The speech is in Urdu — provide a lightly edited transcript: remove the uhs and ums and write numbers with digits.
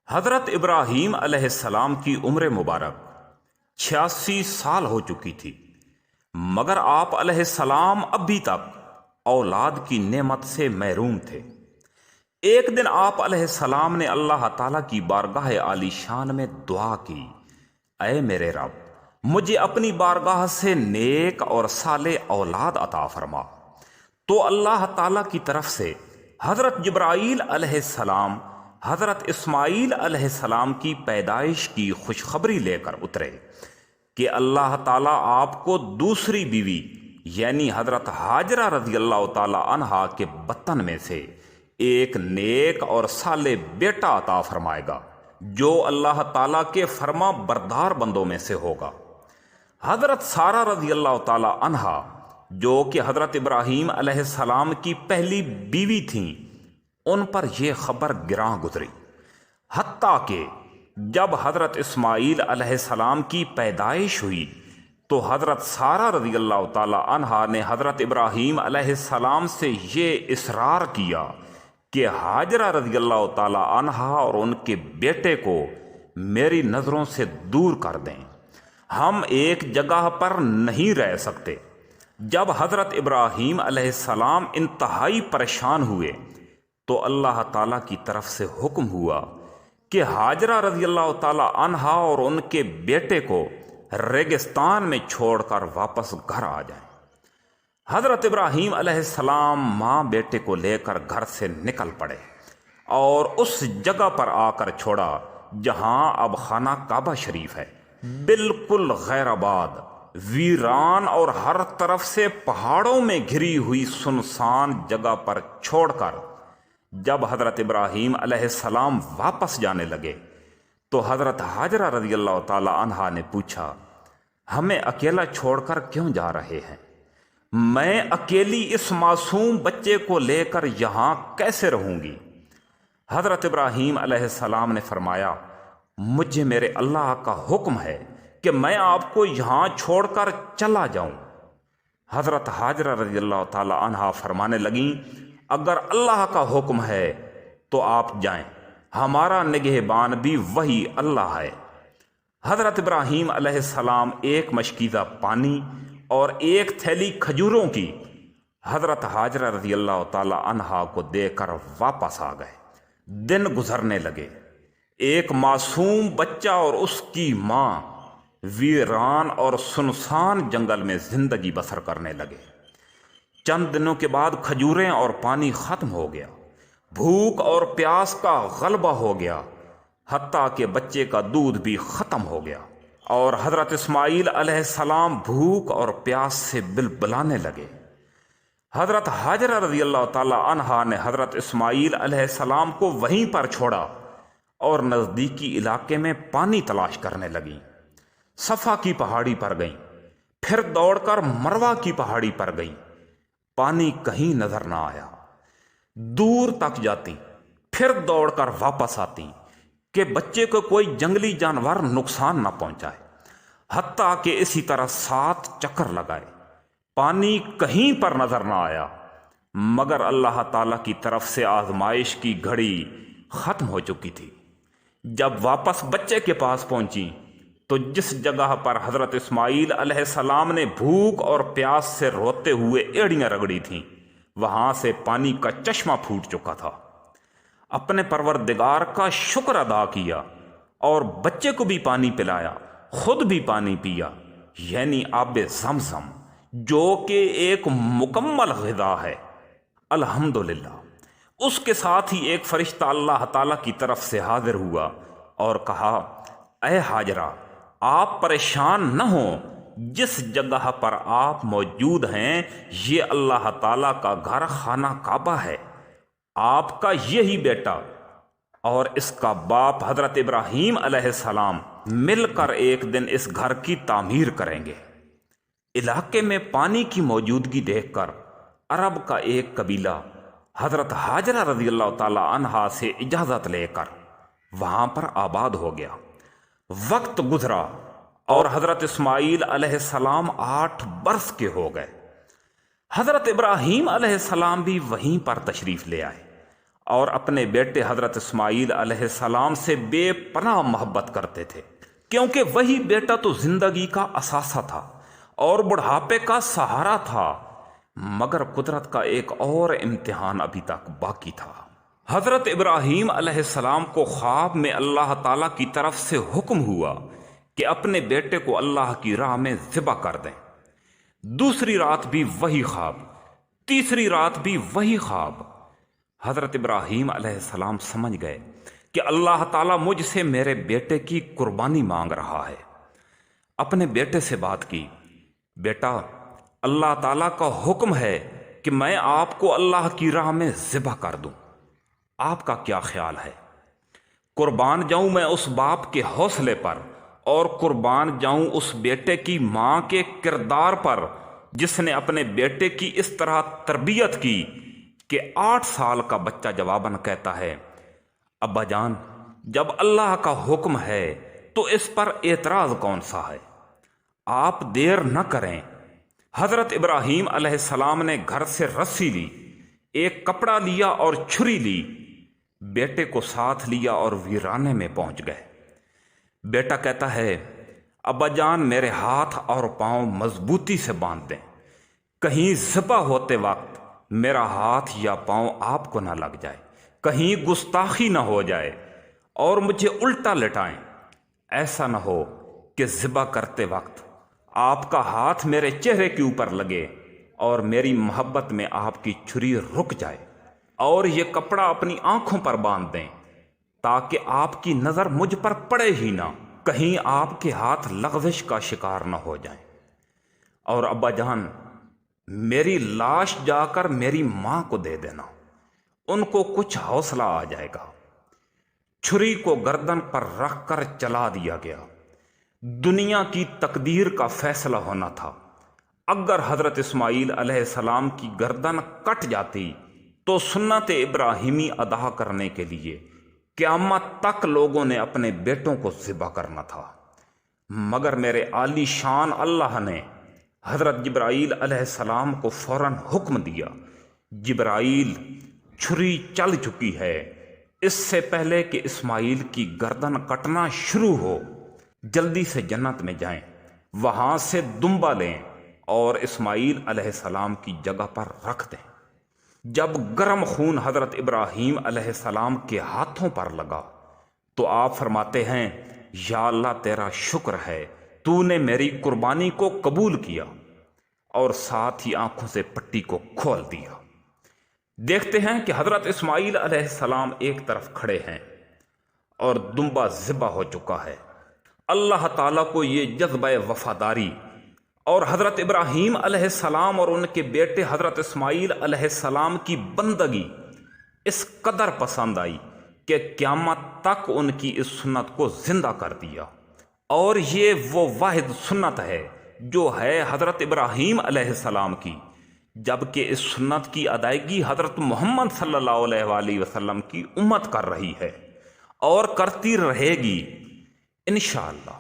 حضرت ابراہیم علیہ السلام کی عمر مبارک 86 سال ہو چکی تھی، مگر آپ علیہ السلام ابھی تک اولاد کی نعمت سے محروم تھے۔ ایک دن آپ علیہ السلام نے اللہ تعالیٰ کی بارگاہ عالی شان میں دعا کی، اے میرے رب، مجھے اپنی بارگاہ سے نیک اور صالح اولاد عطا فرما۔ تو اللہ تعالیٰ کی طرف سے حضرت جبرائیل علیہ السلام حضرت اسماعیل علیہ السلام کی پیدائش کی خوشخبری لے کر اترے کہ اللہ تعالیٰ آپ کو دوسری بیوی یعنی حضرت ہاجرہ رضی اللہ تعالیٰ عنہا کے بطن میں سے ایک نیک اور صالح بیٹا عطا فرمائے گا جو اللہ تعالیٰ کے فرما بردار بندوں میں سے ہوگا۔ حضرت سارہ رضی اللہ تعالیٰ عنہا جو کہ حضرت ابراہیم علیہ السلام کی پہلی بیوی تھیں، ان پر یہ خبر گراں گزری، حتیٰ کہ جب حضرت اسماعیل علیہ السلام کی پیدائش ہوئی تو حضرت سارہ رضی اللہ تعالی عنہا نے حضرت ابراہیم علیہ السلام سے یہ اصرار کیا کہ ہاجرہ رضی اللہ تعالی عنہا اور ان کے بیٹے کو میری نظروں سے دور کر دیں، ہم ایک جگہ پر نہیں رہ سکتے۔ جب حضرت ابراہیم علیہ السلام انتہائی پریشان ہوئے تو اللہ تعالیٰ کی طرف سے حکم ہوا کہ ہاجرہ رضی اللہ تعالیٰ عنہا اور ان کے بیٹے کو ریگستان میں چھوڑ کر واپس گھر آ جائیں۔ حضرت ابراہیم علیہ السلام ماں بیٹے کو لے کر گھر سے نکل پڑے اور اس جگہ پر آ کر چھوڑا جہاں اب خانہ کعبہ شریف ہے، بالکل غیر آباد، ویران اور ہر طرف سے پہاڑوں میں گھری ہوئی سنسان جگہ پر چھوڑ کر جب حضرت ابراہیم علیہ السلام واپس جانے لگے تو حضرت ہاجرہ رضی اللہ تعالی عنہا نے پوچھا، ہمیں اکیلا چھوڑ کر کیوں جا رہے ہیں؟ میں اکیلی اس معصوم بچے کو لے کر یہاں کیسے رہوں گی؟ حضرت ابراہیم علیہ السلام نے فرمایا، مجھے میرے اللہ کا حکم ہے کہ میں آپ کو یہاں چھوڑ کر چلا جاؤں۔ حضرت ہاجرہ رضی اللہ تعالی عنہا فرمانے لگیں، اگر اللہ کا حکم ہے تو آپ جائیں، ہمارا نگہبان بھی وہی اللہ ہے۔ حضرت ابراہیم علیہ السلام ایک مشکیزہ پانی اور ایک تھیلی کھجوروں کی حضرت ہاجرہ رضی اللہ تعالی عنہا کو دے کر واپس آ گئے۔ دن گزرنے لگے، ایک معصوم بچہ اور اس کی ماں ویران اور سنسان جنگل میں زندگی بسر کرنے لگے۔ چند دنوں کے بعد کھجوریں اور پانی ختم ہو گیا، بھوک اور پیاس کا غلبہ ہو گیا، حتیٰ کہ بچے کا دودھ بھی ختم ہو گیا، اور حضرت اسماعیل علیہ السلام بھوک اور پیاس سے بلبلانے لگے۔ حضرت ہاجرہ رضی اللہ تعالی عنہا نے حضرت اسماعیل علیہ السلام کو وہیں پر چھوڑا اور نزدیکی علاقے میں پانی تلاش کرنے لگیں۔ صفا کی پہاڑی پر گئیں، پھر دوڑ کر مروہ کی پہاڑی پر گئیں، پانی کہیں نظر نہ آیا۔ دور تک جاتی، پھر دوڑ کر واپس آتی کہ بچے کو کوئی جنگلی جانور نقصان نہ پہنچائے، حتیٰ کہ اسی طرح 7 چکر لگائے، پانی کہیں پر نظر نہ آیا، مگر اللہ تعالیٰ کی طرف سے آزمائش کی گھڑی ختم ہو چکی تھی۔ جب واپس بچے کے پاس پہنچی تو جس جگہ پر حضرت اسماعیل علیہ السلام نے بھوک اور پیاس سے روتے ہوئے ایڑیاں رگڑی تھیں، وہاں سے پانی کا چشمہ پھوٹ چکا تھا۔ اپنے پروردگار کا شکر ادا کیا اور بچے کو بھی پانی پلایا، خود بھی پانی پیا، یعنی آب زمزم جو کہ ایک مکمل غذا ہے۔ الحمدللہ۔ اس کے ساتھ ہی ایک فرشتہ اللہ تعالیٰ کی طرف سے حاضر ہوا اور کہا، اے ہاجرہ، آپ پریشان نہ ہوں، جس جگہ پر آپ موجود ہیں یہ اللہ تعالیٰ کا گھر خانہ کعبہ ہے، آپ کا یہی بیٹا اور اس کا باپ حضرت ابراہیم علیہ السلام مل کر ایک دن اس گھر کی تعمیر کریں گے۔ علاقے میں پانی کی موجودگی دیکھ کر عرب کا ایک قبیلہ حضرت ہاجرہ رضی اللہ تعالی عنہا سے اجازت لے کر وہاں پر آباد ہو گیا۔ وقت گزرا اور حضرت اسماعیل علیہ السلام 8 برس کے ہو گئے۔ حضرت ابراہیم علیہ السلام بھی وہیں پر تشریف لے آئے اور اپنے بیٹے حضرت اسماعیل علیہ السلام سے بے پناہ محبت کرتے تھے، کیونکہ وہی بیٹا تو زندگی کا اثاثہ تھا اور بڑھاپے کا سہارا تھا۔ مگر قدرت کا ایک اور امتحان ابھی تک باقی تھا۔ حضرت ابراہیم علیہ السلام کو خواب میں اللہ تعالیٰ کی طرف سے حکم ہوا کہ اپنے بیٹے کو اللہ کی راہ میں ذبح کر دیں۔ دوسری رات بھی وہی خواب، تیسری رات بھی وہی خواب۔ حضرت ابراہیم علیہ السلام سمجھ گئے کہ اللہ تعالیٰ مجھ سے میرے بیٹے کی قربانی مانگ رہا ہے۔ اپنے بیٹے سے بات کی، بیٹا اللہ تعالیٰ کا حکم ہے کہ میں آپ کو اللہ کی راہ میں ذبح کر دوں، آپ کا کیا خیال ہے؟ قربان جاؤں میں اس باپ کے حوصلے پر، اور قربان جاؤں اس بیٹے کی ماں کے کردار پر جس نے اپنے بیٹے کی اس طرح تربیت کی کہ 8 سال کا بچہ جواباً کہتا ہے، ابا جان جب اللہ کا حکم ہے تو اس پر اعتراض کون سا ہے؟ آپ دیر نہ کریں۔ حضرت ابراہیم علیہ السلام نے گھر سے رسی لی، ایک کپڑا لیا اور چھری لی، بیٹے کو ساتھ لیا اور ویرانے میں پہنچ گئے۔ بیٹا کہتا ہے، ابا جان میرے ہاتھ اور پاؤں مضبوطی سے باندھ دیں، کہیں ذبح ہوتے وقت میرا ہاتھ یا پاؤں آپ کو نہ لگ جائے، کہیں گستاخی نہ ہو جائے اور مجھے الٹا لٹائیں۔ ایسا نہ ہو کہ ذبح کرتے وقت آپ کا ہاتھ میرے چہرے کے اوپر لگے اور میری محبت میں آپ کی چھری رک جائے، اور یہ کپڑا اپنی آنکھوں پر باندھ دیں تاکہ آپ کی نظر مجھ پر پڑے ہی نہ، کہیں آپ کے ہاتھ لغزش کا شکار نہ ہو جائیں۔ اور ابا جان میری لاش جا کر میری ماں کو دے دینا، ان کو کچھ حوصلہ آ جائے گا۔ چھری کو گردن پر رکھ کر چلا دیا گیا۔ دنیا کی تقدیر کا فیصلہ ہونا تھا۔ اگر حضرت اسماعیل علیہ السلام کی گردن کٹ جاتی تو سنت ابراہیمی ادا کرنے کے لیے قیامت تک لوگوں نے اپنے بیٹوں کو ذبح کرنا تھا۔ مگر میرے عالی شان اللہ نے حضرت جبرائیل علیہ السلام کو فوراً حکم دیا، جبرائیل چھری چل چکی ہے، اس سے پہلے کہ اسماعیل کی گردن کٹنا شروع ہو جلدی سے جنت میں جائیں، وہاں سے دمبا لیں اور اسماعیل علیہ السلام کی جگہ پر رکھ دیں۔ جب گرم خون حضرت ابراہیم علیہ السلام کے ہاتھوں پر لگا تو آپ فرماتے ہیں، یا اللہ تیرا شکر ہے، تو نے میری قربانی کو قبول کیا، اور ساتھ ہی آنکھوں سے پٹی کو کھول دیا۔ دیکھتے ہیں کہ حضرت اسماعیل علیہ السلام ایک طرف کھڑے ہیں اور دمبا ذبح ہو چکا ہے۔ اللہ تعالیٰ کو یہ جذبہ وفاداری اور حضرت ابراہیم علیہ السلام اور ان کے بیٹے حضرت اسماعیل علیہ السلام کی بندگی اس قدر پسند آئی کہ قیامت تک ان کی اس سنت کو زندہ کر دیا۔ اور یہ وہ واحد سنت ہے جو ہے حضرت ابراہیم علیہ السلام کی، جبکہ اس سنت کی ادائیگی حضرت محمد صلی اللہ علیہ وآلہ وسلم کی امت کر رہی ہے اور کرتی رہے گی انشاءاللہ۔